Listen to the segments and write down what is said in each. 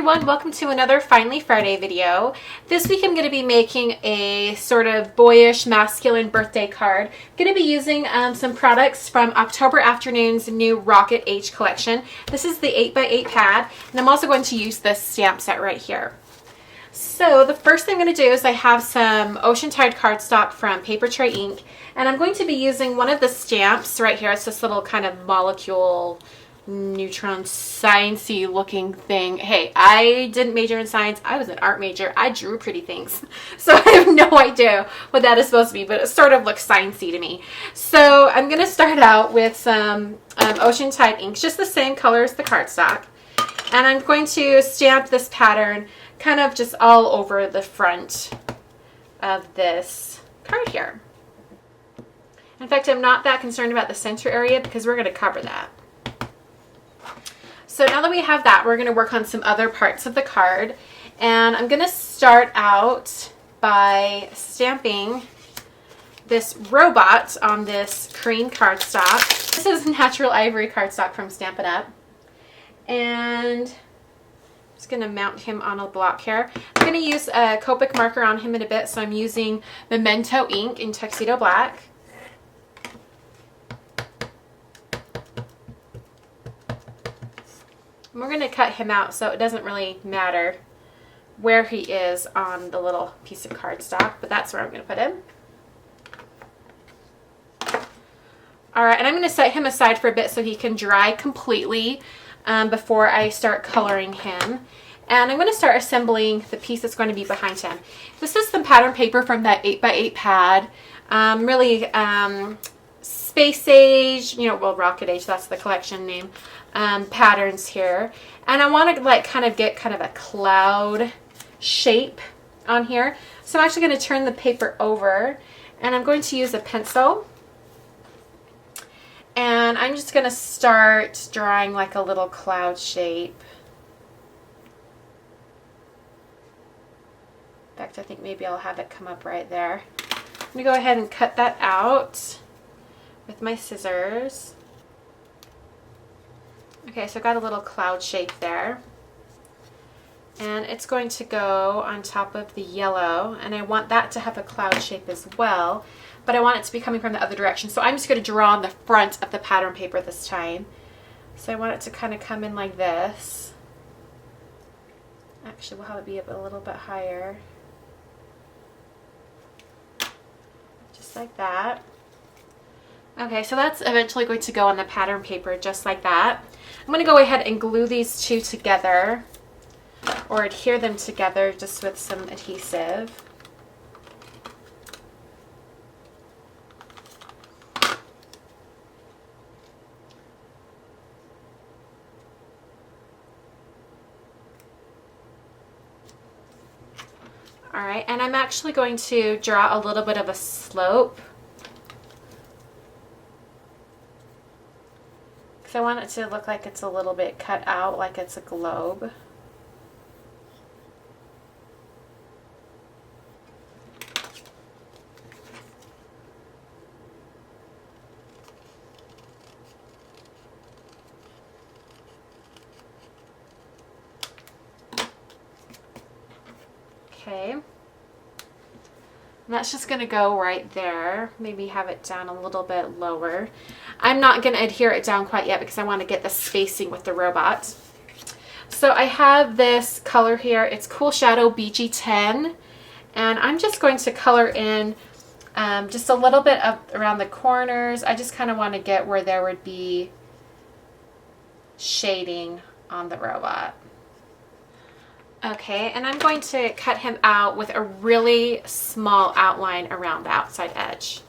everyone, welcome to another Finally Friday video. This week I'm going to be making a sort of boyish masculine birthday card. I'm going to be using some products from October Afternoon's new Rocket Age collection. This is the 8x8 pad, and I'm also going to use this stamp set right here. So the first thing I'm going to do is I have some Ocean Tide cardstock from Papertrey ink, and I'm going to be using one of the stamps right here. It's this little kind of molecule neutron sciencey looking thing. Hey, I didn't major in science. I was an art major. I drew pretty things, so I have no idea what that is supposed to be, but it sort of looks sciencey to me. So I'm gonna start out with some Ocean Tide inks, just the same color as the cardstock, and I'm going to stamp this pattern kind of just all over the front of this card here. In fact, I'm not that concerned about the center area because we're going to cover that. So now that we have that, we're going to work on some other parts of the card. And I'm going to start out by stamping this robot on this cream cardstock. This is natural ivory cardstock from Stampin' Up. And I'm just going to mount him on a block here. I'm going to use a Copic marker on him in a bit, so I'm using Memento ink in Tuxedo Black. We're going to cut him out so it doesn't really matter where he is on the little piece of cardstock, but that's where I'm going to put him. Alright, and I'm going to set him aside for a bit so he can dry completely before I start coloring him. And I'm going to start assembling the piece that's going to be behind him. This is some pattern paper from that 8x8 pad. Really space age, well, Rocket Age, that's the collection name. Patterns here, and I want to like kind of get kind of a cloud shape on here, so I'm actually going to turn the paper over and I'm going to use a pencil, and I'm just going to start drawing like a little cloud shape. In fact, I think maybe I'll have it come up right there. I'm going to go ahead and cut that out with my scissors. Okay, so I've got a little cloud shape there, and it's going to go on top of the yellow, and I want that to have a cloud shape as well, but I want it to be coming from the other direction, so I'm just going to draw on the front of the pattern paper this time. So I want it to kind of come in like this. Actually, we'll have it be up a little bit higher, just like that. Okay, so that's eventually going to go on the pattern paper just like that. I'm going to go ahead and glue these two together, or adhere them together just with some adhesive. Alright, and I'm actually going to draw a little bit of a slope, because I want it to look like it's a little bit cut out, like it's a globe. Okay. And that's just going to go right there. Maybe have it down a little bit lower. I'm not going to adhere it down quite yet because I want to get the spacing with the robot. So I have this color here. It's Cool Shadow BG10. And I'm just going to color in just a little bit up around the corners. I just kind of want to get where there would be shading on the robot. Okay, and I'm going to cut him out with a really small outline around the outside edge.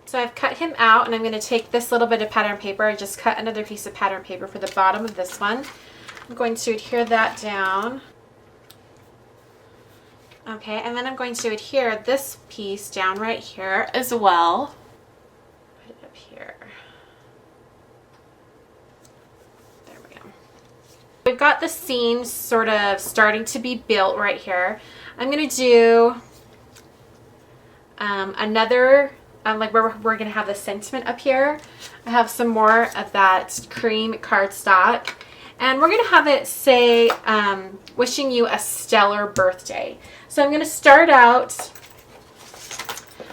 So I've cut him out, and I'm going to take this little bit of pattern paper. I just cut another piece of pattern paper for the bottom of this one. I'm going to adhere that down. Okay, and then I'm going to adhere this piece down right here as well. Put it up here. We've got the seams sort of starting to be built right here. I'm going to do another like where we're going to have the sentiment up here, I have some more of that cream cardstock. And we're going to have it say, wishing you a stellar birthday. So I'm going to start out,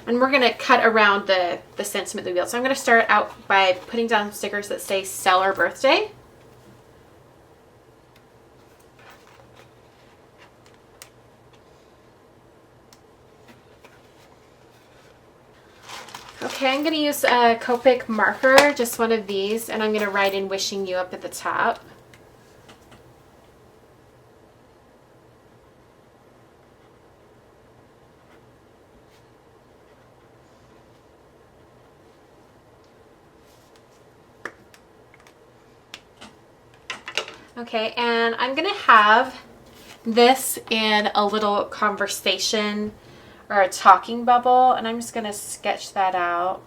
and we're going to cut around the sentiment that we built. So I'm going to start out by putting down stickers that say stellar birthday. Okay, I'm going to use a Copic marker, just one of these, and I'm going to write in wishing you up at the top. Okay, and I'm going to have this in a little conversation or a talking bubble, and I'm just going to sketch that out.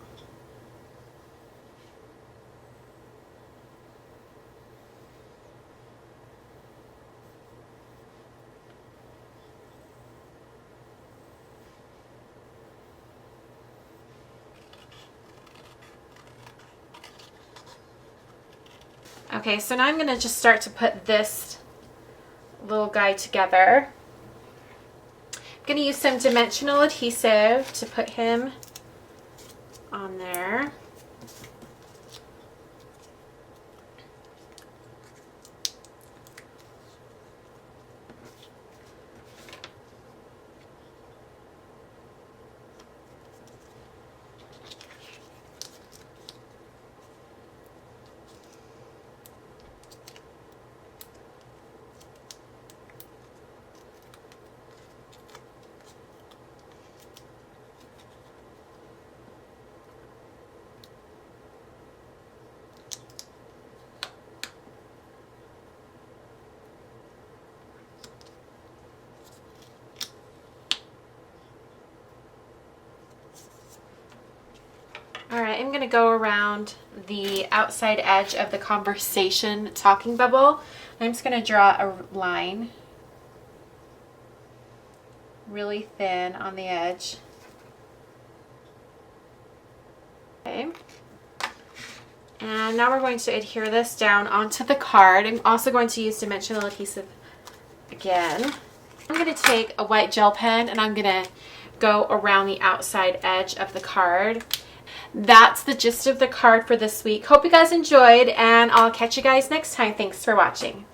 Okay, so now I'm going to just start to put this little guy together. I'm going to use some dimensional adhesive to put him on there. All right, I'm going to go around the outside edge of the conversation talking bubble. I'm just going to draw a line really thin on the edge. Okay. And now we're going to adhere this down onto the card. I'm also going to use dimensional adhesive again. I'm going to take a white gel pen and I'm going to go around the outside edge of the card. That's the gist of the card for this week. Hope you guys enjoyed, and I'll catch you guys next time. Thanks for watching.